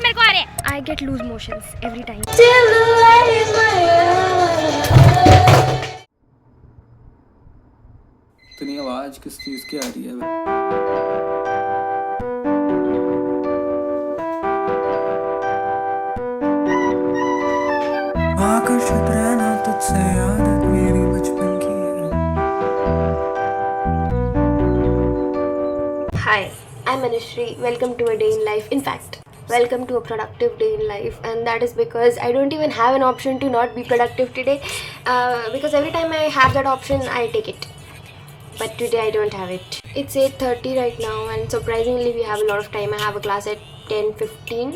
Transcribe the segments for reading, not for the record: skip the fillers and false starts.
मेरे को आ रहे हैं। I get loose motions every time. इतनी आवाज किस चीज की आ रही है? आकर्षित रहना तुझसे आदत मेरी बचपन की है। Hi, I'm Anushree. Welcome to a day in life. In fact, welcome to a productive day in life, and that is because I don't even have an option to not be productive today. Because every time I have that option, I take it. But today I don't have it. It's 8:30 right now, and surprisingly, we have a lot of time. I have a class at 10:15.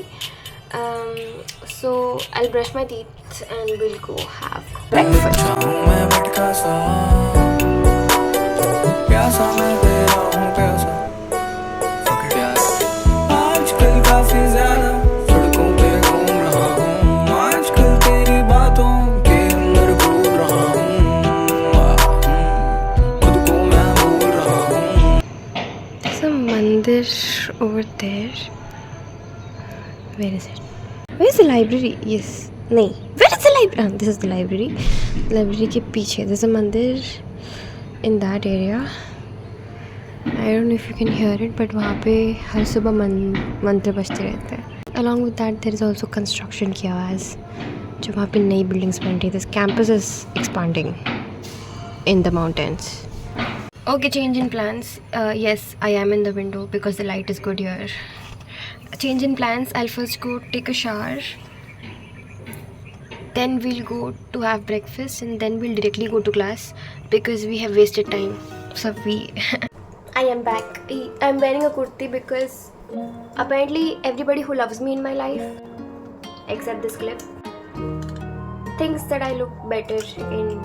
So I'll brush my teeth and we'll go have breakfast. There's a mandir over there. Where is it? Where is the library? Yes. No. Where is the library? This is the library. Library के पीछे. There's a mandir in that area. I don't know if you can hear it, but वहाँ पे हर सुबह मंत्र बजते रहते हैं. Along with that, there is also construction किया हुआ है. जो वहाँ पे नई buildings बन रही है. This campus is expanding in the mountains. Okay, change in plans. Yes, I am in the window because the light is good here. Change in plans. I'll first go take a shower. Then we'll go to have breakfast, and then we'll directly go to class because we have wasted time. So I am back. I'm wearing a kurti because apparently everybody who loves me in my life, except this clip, thinks that I look better in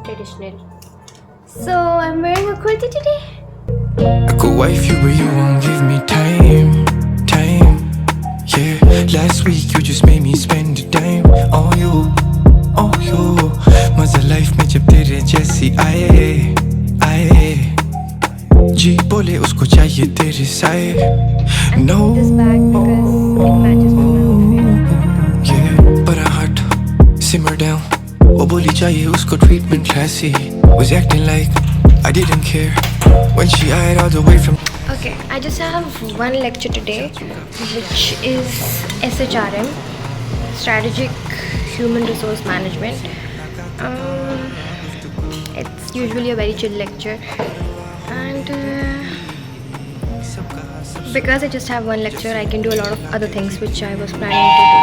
traditional. So I'm wearing a kurti today. I could wife you, but you won't give me time. Yeah, last week you just made me spend a dime on you. मजा life में जब तेरे जैसी आए जी बोले उसको चाहिए तेरे साए. No, yeah, but I heart simmer down. वो बोली चाहिए उसको treatment classy. Was acting like I didn't care when she eyed all the way from. Okay, I just have one lecture today, which is SHRM, Strategic Human Resource Management. It's usually a very chill lecture, and because I just have one lecture, I can do a lot of other things which I was planning to do.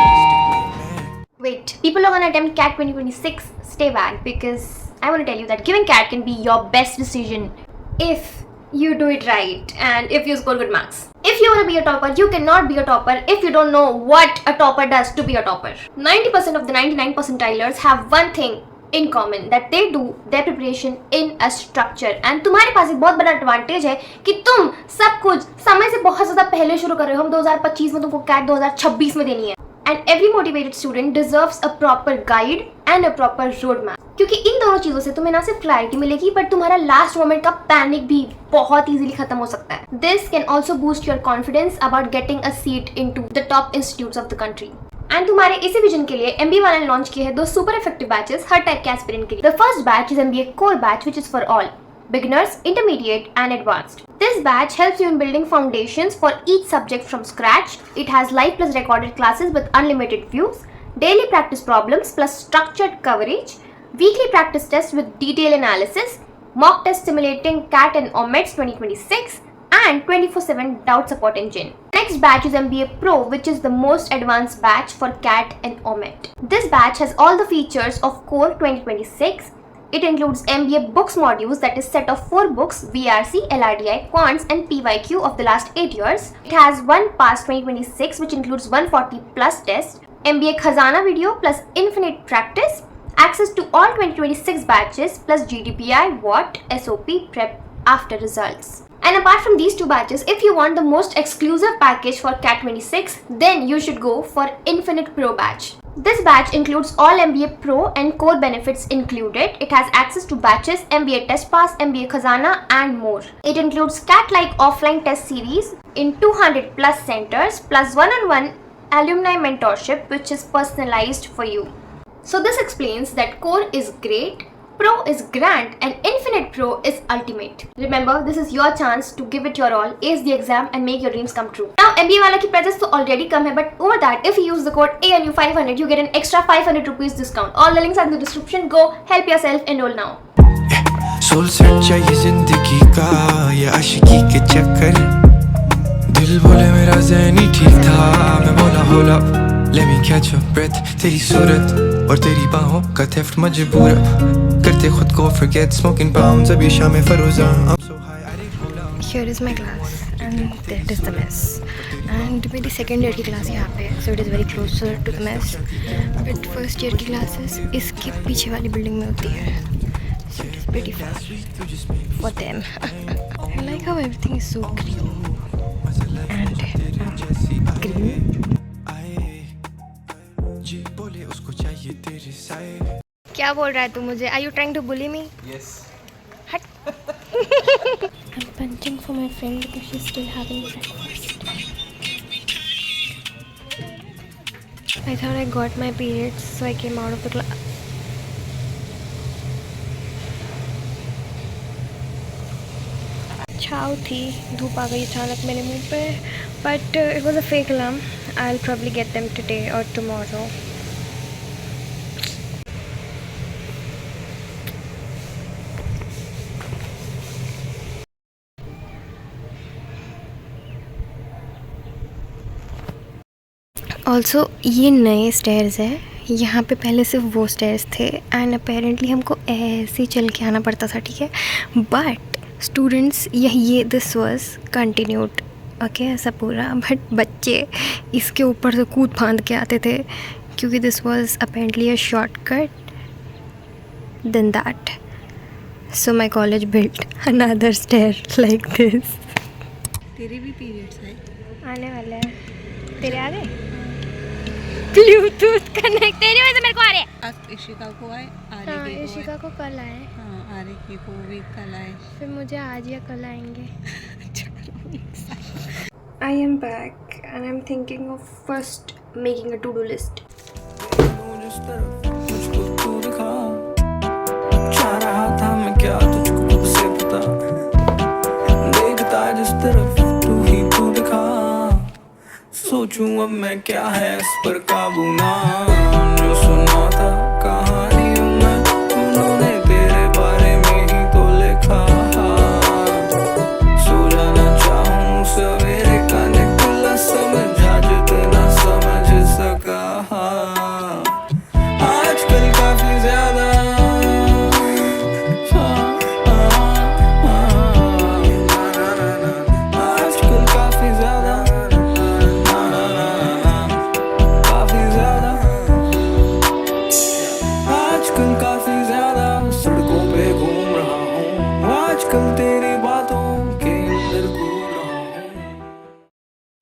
Wait, people are gonna attempt CAT 2026. Stay back because I want to tell you that giving CAT can be your best decision if you do it right and if you score good marks. If you want to be a topper, you cannot be a topper if you don't know what a topper does to be a topper. 90% of the 99 percentilers have one thing in common, that they do their preparation in a structure. And तुम्हारे पास एक बहुत बड़ा advantage है कि तुम सब कुछ समय से बहुत ज़्यादा पहले शुरू कर रहे हो. हम 2025 में तुमको CAT 2026 में देनी है. And every motivated student deserves a proper guide and a proper roadmap. क्योंकि इन दोनों चीज़ों से तुम्हें ना सिर्फ क्लैरिटी मिलेगी, बट तुम्हारा लास्ट मोमेंट का पैनिक भी बहुत इजीली खत्म हो सकता है. This can also boost your confidence about getting a seat into the top institutes of the country. And तुम्हारे इसी विजन के लिए MBA वाले ने लॉन्च किए हैं 2 सुपर इफेक्टिव बैचेस हर टाइप के एस्पिरेंट के लिए. The first batch is MBA core batch, which is for all beginners, intermediate and advanced. This batch helps you in building foundations for each subject from scratch. It has live plus recorded classes with unlimited views, daily practice problems plus structured coverage, weekly practice tests with detailed analysis, mock test simulating CAT and OMETS 2026, and 24/7 doubt support engine. Next batch is MBA Pro, which is the most advanced batch for CAT and OMET. This batch has all the features of Core 2026. It includes MBA books modules, that is set of 4 books, VRC, LRDI, Quants and PYQ of the last 8 years. It has one Pass 2026 which includes 140 plus tests, MBA Khazana video plus infinite practice, access to all 2026 batches plus GDPI, WAT, SOP, prep after results. And apart from these 2 batches, if you want the most exclusive package for CAT 26, then you should go for Infinite Pro batch. This batch includes all MBA Pro and core benefits included. It has access to batches, MBA Test Pass, MBA Khazana and more. It includes CAT-like offline test series in 200 plus centers plus one-on-one alumni mentorship which is personalized for you. So this explains that core is great, pro is grand, and infinite pro is ultimate. Remember, this is your chance to give it your all, ace the exam and make your dreams come true. Now MBA wala ki prices to already come hai, but over that if you use the code ANU500 you get an extra 500 rupees discount. All the links are in the description. Go help yourself, enroll now. Soul set चाहिए जिंदगी का ये आशिकी के चक्कर दिल बोले मेरा ज़हनी ठीक था मैं बोला hold up let me catch your breath तेरी सूरत और तेरी बाहों का थेफ्ट मजबूर करते खुद को forget smoking pounds अभी शाम फरोज़ा I'm so high I didn't hold up. Here is my class and that is the mess. And मेरी second year की class यहाँ पे है, so it is very closer to the mess. But first year की classes इसके पीछे वाली building में होती है. So it is pretty far for them. I like how everything is so green and green. क्या बोल रहा है तू मुझे? Are you trying to bully me? Yes. हट. I'm punching for my friend because she's still having breakfast. I thought I got my periods, so I came out of the class. छाव थी, धूप आ गई अचानक मेरे मुंह पे, but it was a fake alarm. I'll probably get them today or tomorrow. Also ये नए स्टेयर्स है, यहाँ पे पहले सिर्फ वो स्टेयर्स थे एंड अपेरेंटली हमको ऐसे ही चल के आना पड़ता था, ठीक है. बट स्टूडेंट्स ये दिस वाज कंटिन्यूड, ओके, ऐसा पूरा. बट बच्चे इसके ऊपर से कूद फांद के आते थे क्योंकि this was apparently a shortcut then that. So my college built another stair like this. तेरे भी पीरियड्स है? आने वाले हैं. तेरे आ गए? ब्लूटूथ कनेक्ट तेरी वजह से मेरे को आ रहे हैं. अब इशिका को आए, हाँ, आरे की इशिका को कल आए. हाँ, आरे की को भी कल आए. फिर मुझे आज या कल आएंगे. I am back and I'm thinking of first making a to-do list. जिस तरफ मुझको तू दिखा चाह रहा था मैं क्या तुझको खुद से पता देखता जिस तरफ तू ही तू दिखा सोचूं अब मैं क्या है इस पर काबू ना जो सुना था कहानियों में उन्होंने तेरे बारे में ही तो लिखा सो जाना चाहूं सवेरे का निकला समझा जितना समझ सका आजकल काफी ज्यादा आजकल काफी ज्यादा आजकल काफी ज्यादा सड़कों पे घूम रहा हूँ आजकल तेरी बातों के अंदर घूम रहा हूँ.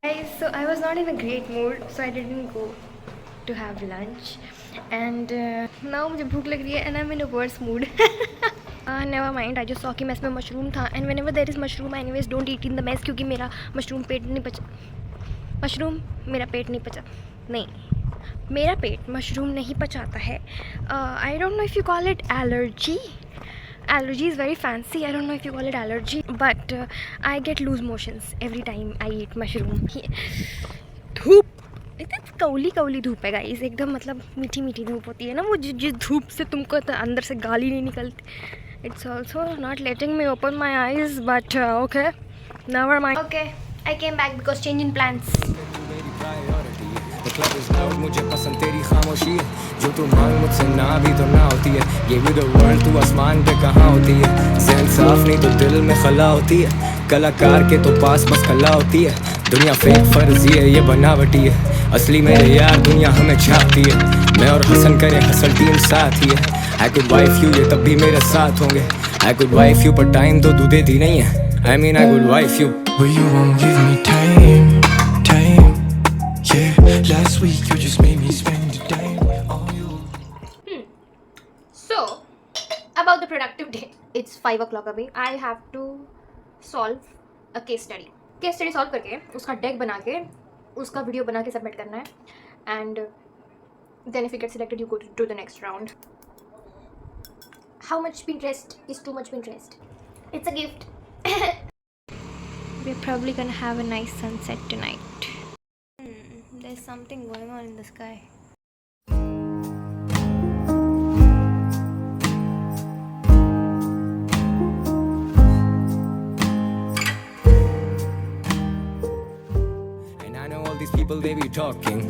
Guys, so I was not in a great mood, so I didn't go to have lunch. And now मुझे भूख लग रही है and I'm in a worse mood. Never mind, I just saw कि mess में मशरूम था and whenever there is mushroom, anyways don't eat in the mess क्योंकि मेरा मशरूम पेट नहीं पचा. मेरा पेट नहीं पचा. नहीं, मेरा पेट मशरूम नहीं पचाता है. I don't know if you call it allergy. Allergy is very fancy. I don't know if you call it allergy, but I get loose motions every time I eat mushroom. धूप एकदम कौली कौली धूप है guys, एकदम मतलब मीठी मीठी धूप होती है ना वो, जिस धूप से तुमको तो अंदर से गाली नहीं निकलती. It's also not letting me open my eyes, but okay, never mind. Okay, I came back because change in plans. मुझे पसंद तेरी खामोशी है जो तू मांग मुझसे ना भी तो ना होती है ये भी द वर्ल्ड तू आसमान पे कहाँ होती है ज़हन साफ नहीं तो दिल में खला होती है कलाकार के तो पास बस कला होती है दुनिया फेक फर्जी है ये बनावटी है असली मेरे यार दुनिया हमें छापती है मैं और हसन करें हसल टीम साथ ही है I could wife you ये तब भी मेरे साथ होंगे I could wife you पर टाइम तो तू देती नहीं है I mean I could wife you But you won't give me time. Yeah, last week you just made me spend the day on you. So, about the productive day. It's 5 o'clock अभी. I have to solve a case study. Case study solve करके उसका deck बना के उसका video बना के submit करना है, and then if you get selected you go to the next round. How much Pinterest is too much Pinterest? It's a gift. We're probably gonna have a nice sunset tonight. There's something going on in the sky. And I know all these people, they be talking.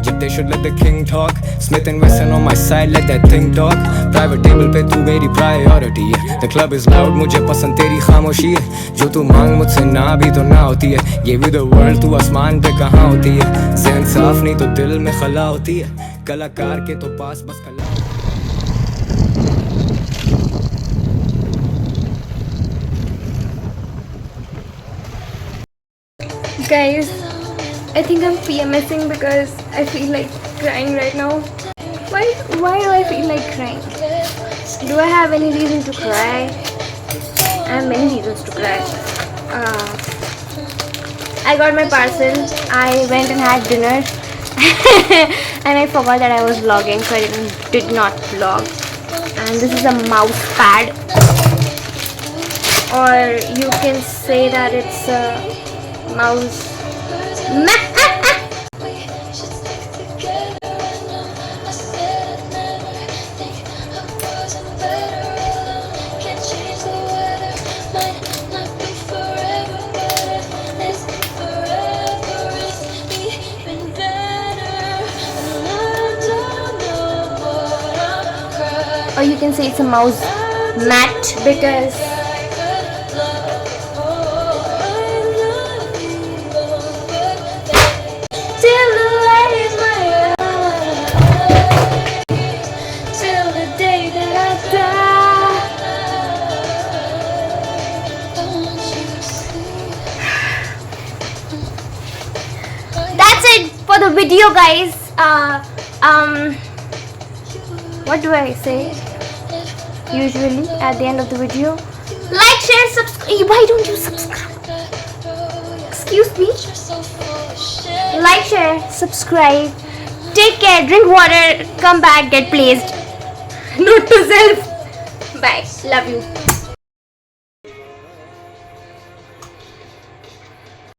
Jab they should let the king talk. Smith and Wesson on my side, let that thing talk. Private table पे तू मेरी priority है. The club is loud, मुझे पसंद तेरी खामोशी है. जो तू मांग मुझसे ना भी तो ना होती है. Gave you the world, तू आसमान पे कहाँ होती है. ज़हन साफ नहीं तो दिल में खला होती है. कलाकार के तो पास बस कला. Guys, I think I'm PMSing because I feel like crying right now. Why do I feel like crying? Do I have any reason to cry? I have many reasons to cry. I got my parcel. I went and had dinner. And I forgot that I was vlogging, so I did not vlog. And this is a mouse pad. Or you can say that it's a mouse. Or you can say it's a mouse mat because till the light in my eyes, till the day that I die. That's it for the video, guys. What do I say usually at the end of the video? Like, share, subscribe. Why don't you subscribe? Excuse me. Like, share, subscribe. Take care. Drink water. Come back. Get placed. Note to self. Bye. Love you.